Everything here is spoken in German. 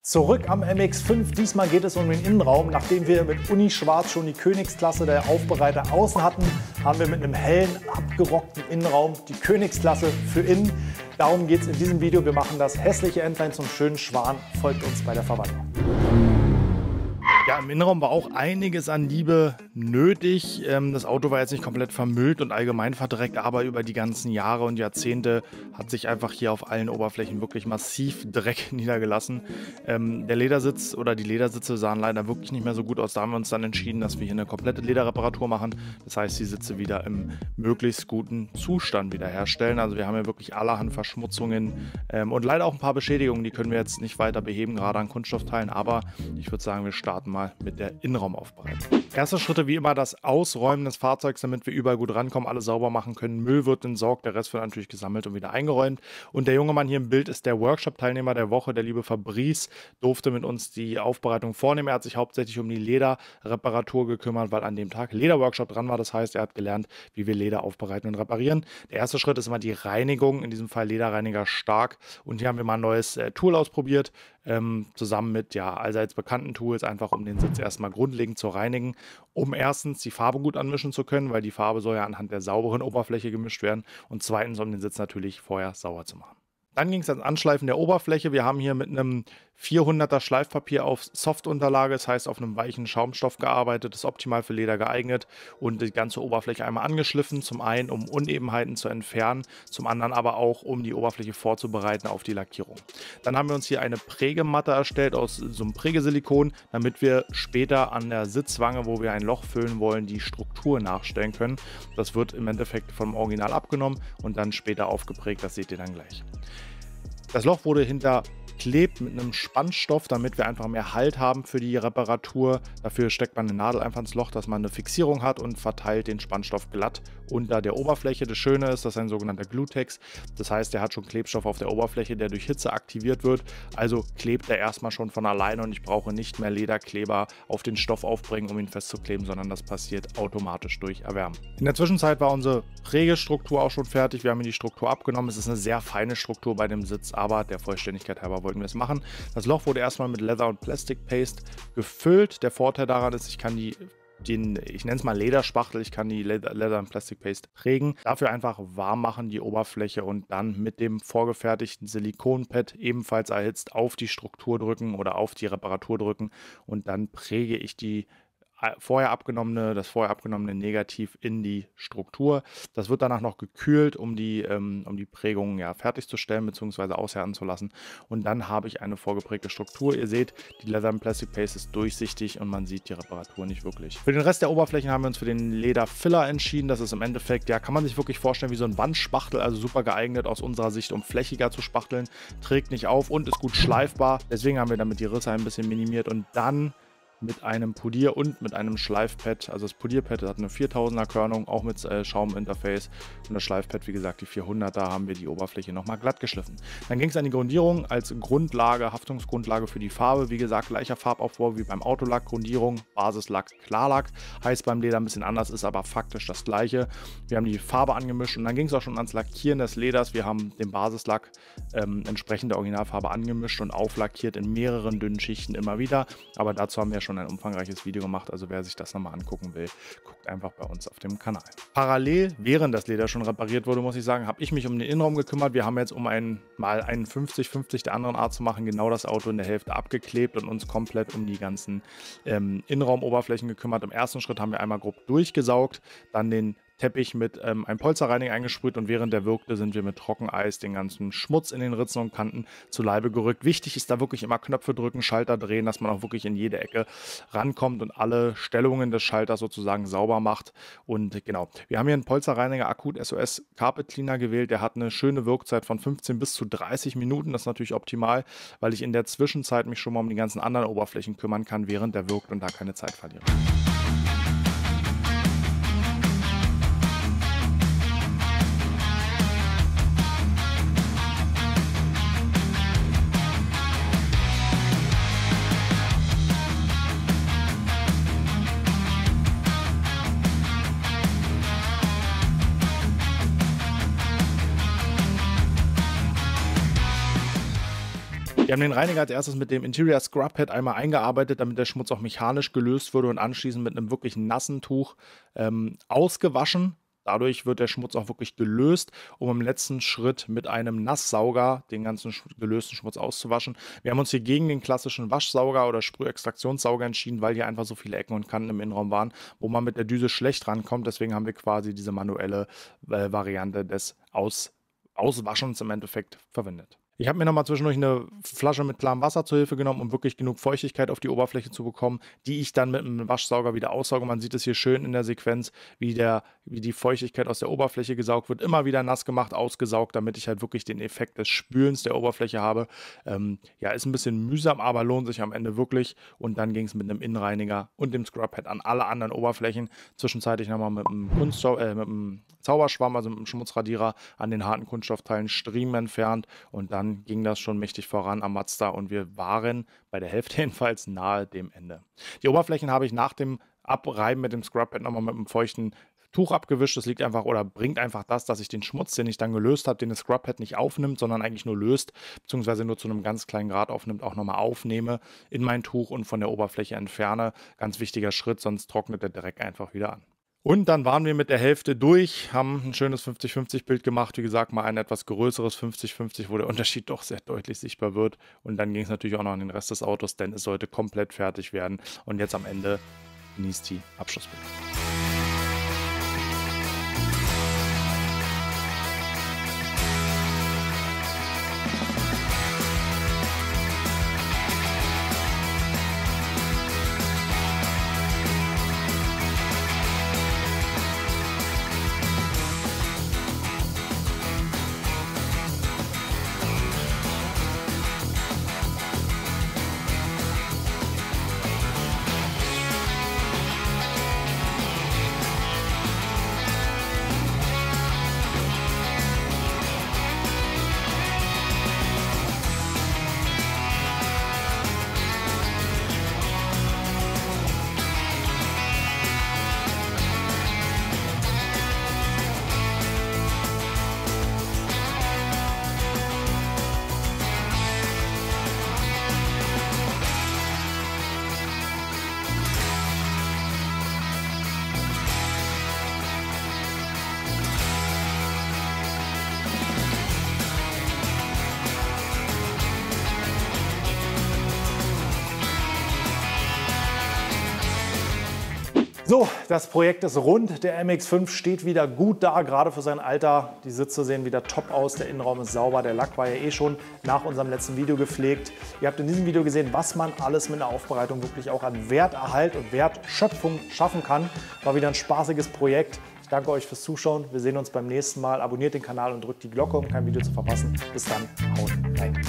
Zurück am MX5, diesmal geht es um den Innenraum. Nachdem wir mit Uni Schwarz schon die Königsklasse der Aufbereiter außen hatten, haben wir mit einem hellen, abgerockten Innenraum die Königsklasse für innen. Darum geht es in diesem Video. Wir machen das hässliche Entlein zum schönen Schwan. Folgt uns bei der Verwandlung. Ja, im Innenraum war auch einiges an Liebe nötig. Das Auto war jetzt nicht komplett vermüllt und allgemein verdreckt, aber über die ganzen Jahre und Jahrzehnte hat sich einfach hier auf allen Oberflächen wirklich massiv Dreck niedergelassen. Der Ledersitz oder die Ledersitze sahen leider wirklich nicht mehr so gut aus. Da haben wir uns dann entschieden, dass wir hier eine komplette Lederreparatur machen. Das heißt, die Sitze wieder im möglichst guten Zustand wiederherstellen. Also wir haben hier wirklich allerhand Verschmutzungen und leider auch ein paar Beschädigungen. Die können wir jetzt nicht weiter beheben, gerade an Kunststoffteilen. Aber ich würde sagen, wir starten mal mit der Innenraumaufbereitung. Erste Schritte wie immer das Ausräumen des Fahrzeugs, damit wir überall gut rankommen, alles sauber machen können. Müll wird entsorgt, der Rest wird natürlich gesammelt und wieder eingeräumt. Und der junge Mann hier im Bild ist der Workshop-Teilnehmer der Woche, der liebe Fabrice, durfte mit uns die Aufbereitung vornehmen. Er hat sich hauptsächlich um die Lederreparatur gekümmert, weil an dem Tag Lederworkshop dran war. Das heißt, er hat gelernt, wie wir Leder aufbereiten und reparieren. Der erste Schritt ist immer die Reinigung, in diesem Fall Lederreiniger Stark. Und hier haben wir mal ein neues Tool ausprobiert, zusammen mit allseits bekannten Tools, einfach um den Sitz erstmal grundlegend zu reinigen, um erstens die Farbe gut anmischen zu können, weil die Farbe soll ja anhand der sauberen Oberfläche gemischt werden, und zweitens, um den Sitz natürlich vorher sauber zu machen. Dann ging es ans Anschleifen der Oberfläche. Wir haben hier mit einem 400er Schleifpapier auf Softunterlage, das heißt auf einem weichen Schaumstoff gearbeitet, ist optimal für Leder geeignet, und die ganze Oberfläche einmal angeschliffen, zum einen um Unebenheiten zu entfernen, zum anderen aber auch um die Oberfläche vorzubereiten auf die Lackierung. Dann haben wir uns hier eine Prägematte erstellt aus so einem Prägesilikon, damit wir später an der Sitzwange, wo wir ein Loch füllen wollen, die Struktur nachstellen können. Das wird im Endeffekt vom Original abgenommen und dann später aufgeprägt, das seht ihr dann gleich. Das Loch wurde hinterklebt mit einem Spannstoff, damit wir einfach mehr Halt haben für die Reparatur. Dafür steckt man eine Nadel einfach ins Loch, dass man eine Fixierung hat, und verteilt den Spannstoff glatt unter der Oberfläche. Das Schöne ist, das ist ein sogenannter Glutex. Das heißt, der hat schon Klebstoff auf der Oberfläche, der durch Hitze aktiviert wird. Also klebt er erstmal schon von alleine und ich brauche nicht mehr Lederkleber auf den Stoff aufbringen, um ihn festzukleben, sondern das passiert automatisch durch Erwärmen. In der Zwischenzeit war unsere Prägestruktur auch schon fertig. Wir haben die Struktur abgenommen. Es ist eine sehr feine Struktur bei dem Sitz, aber der Vollständigkeit halber wollten wir es machen. Das Loch wurde erstmal mit Leather und Plastic Paste gefüllt. Der Vorteil daran ist, ich kann ich nenne es mal Lederspachtel, ich kann die Leather und Plastic Paste prägen. Dafür einfach warm machen die Oberfläche und dann mit dem vorgefertigten Silikonpad ebenfalls erhitzt auf die Struktur drücken oder auf die Reparatur drücken, und dann präge ich das vorher abgenommene Negativ in die Struktur. Das wird danach noch gekühlt, um die Prägung fertigzustellen bzw. aushärten zu lassen. Und dann habe ich eine vorgeprägte Struktur. Ihr seht, die Leather and Plastic Paste ist durchsichtig und man sieht die Reparatur nicht wirklich. Für den Rest der Oberflächen haben wir uns für den Lederfiller entschieden. Das ist im Endeffekt, kann man sich wirklich vorstellen wie so ein Wandspachtel, also super geeignet aus unserer Sicht, um flächiger zu spachteln, trägt nicht auf und ist gut schleifbar. Deswegen haben wir damit die Risse ein bisschen minimiert, und dann mit einem Polier- und mit einem Schleifpad. Also das Polierpad hat eine 4000er Körnung, auch mit Schauminterface, und das Schleifpad, wie gesagt, die 400er, haben wir die Oberfläche nochmal glatt geschliffen. Dann ging es an die Grundierung als Grundlage, Haftungsgrundlage für die Farbe. Wie gesagt, gleicher Farbaufbau wie beim Autolack. Grundierung, Basislack, Klarlack. Heißt beim Leder ein bisschen anders, ist aber faktisch das gleiche. Wir haben die Farbe angemischt und dann ging es auch schon ans Lackieren des Leders. Wir haben den Basislack entsprechend der Originalfarbe angemischt und auflackiert in mehreren dünnen Schichten immer wieder. Aber dazu haben wir schon ein umfangreiches Video gemacht, also wer sich das nochmal angucken will, guckt einfach bei uns auf dem Kanal. Parallel, während das Leder schon repariert wurde, muss ich sagen, habe ich mich um den Innenraum gekümmert. Wir haben jetzt, um einen 50-50 der anderen Art zu machen, genau das Auto in der Hälfte abgeklebt und uns komplett um die ganzen Innenraumoberflächen gekümmert. Im ersten Schritt haben wir einmal grob durchgesaugt, dann den Teppich mit einem Polsterreiniger eingesprüht, und während der wirkte, sind wir mit Trockeneis den ganzen Schmutz in den Ritzen und Kanten zu Leibe gerückt. Wichtig ist da wirklich immer Knöpfe drücken, Schalter drehen, dass man auch wirklich in jede Ecke rankommt und alle Stellungen des Schalters sozusagen sauber macht. Und genau, wir haben hier einen Polsterreiniger Akut SOS Carpet Cleaner gewählt. Der hat eine schöne Wirkzeit von 15 bis zu 30 Minuten. Das ist natürlich optimal, weil ich in der Zwischenzeit mich schon mal um die ganzen anderen Oberflächen kümmern kann, während der wirkt, und da keine Zeit verliere. Wir haben den Reiniger als erstes mit dem Interior Scrub Pad einmal eingearbeitet, damit der Schmutz auch mechanisch gelöst wurde und anschließend mit einem wirklich nassen Tuch ausgewaschen. Dadurch wird der Schmutz auch wirklich gelöst, um im letzten Schritt mit einem Nasssauger den ganzen gelösten Schmutz auszuwaschen. Wir haben uns hier gegen den klassischen Waschsauger oder Sprühextraktionssauger entschieden, weil hier einfach so viele Ecken und Kanten im Innenraum waren, wo man mit der Düse schlecht rankommt. Deswegen haben wir quasi diese manuelle Variante des Auswaschens im Endeffekt verwendet. Ich habe mir nochmal zwischendurch eine Flasche mit klarem Wasser zur Hilfe genommen, um wirklich genug Feuchtigkeit auf die Oberfläche zu bekommen, die ich dann mit einem Waschsauger wieder aussauge. Man sieht es hier schön in der Sequenz, wie die Feuchtigkeit aus der Oberfläche gesaugt wird. Immer wieder nass gemacht, ausgesaugt, damit ich halt wirklich den Effekt des Spülens der Oberfläche habe. Ja, ist ein bisschen mühsam, aber lohnt sich am Ende wirklich. Und dann ging es mit einem Innenreiniger und dem Scrub Pad an alle anderen Oberflächen. Zwischenzeitlich nochmal mit einem Zauberschwamm, also mit einem Schmutzradierer, an den harten Kunststoffteilen Striemen entfernt und dann ging das schon mächtig voran am Mazda und wir waren bei der Hälfte jedenfalls nahe dem Ende. Die Oberflächen habe ich nach dem Abreiben mit dem Scrub Pad nochmal mit einem feuchten Tuch abgewischt. Das liegt einfach oder bringt einfach das, dass ich den Schmutz, den ich dann gelöst habe, den das Scrub Pad nicht aufnimmt, sondern eigentlich nur löst, beziehungsweise nur zu einem ganz kleinen Grad aufnimmt, auch nochmal aufnehme in mein Tuch und von der Oberfläche entferne. Ganz wichtiger Schritt, sonst trocknet der Dreck einfach wieder an. Und dann waren wir mit der Hälfte durch, haben ein schönes 50-50-Bild gemacht. Wie gesagt, mal ein etwas größeres 50-50, wo der Unterschied doch sehr deutlich sichtbar wird. Und dann ging es natürlich auch noch an den Rest des Autos, denn es sollte komplett fertig werden. Und jetzt am Ende genießt die Abschlussbilder. So, das Projekt ist rund. Der MX-5 steht wieder gut da, gerade für sein Alter. Die Sitze sehen wieder top aus, der Innenraum ist sauber, der Lack war ja eh schon nach unserem letzten Video gepflegt. Ihr habt in diesem Video gesehen, was man alles mit einer Aufbereitung wirklich auch an Werterhalt und Wertschöpfung schaffen kann. War wieder ein spaßiges Projekt. Ich danke euch fürs Zuschauen. Wir sehen uns beim nächsten Mal. Abonniert den Kanal und drückt die Glocke, um kein Video zu verpassen. Bis dann, haut rein.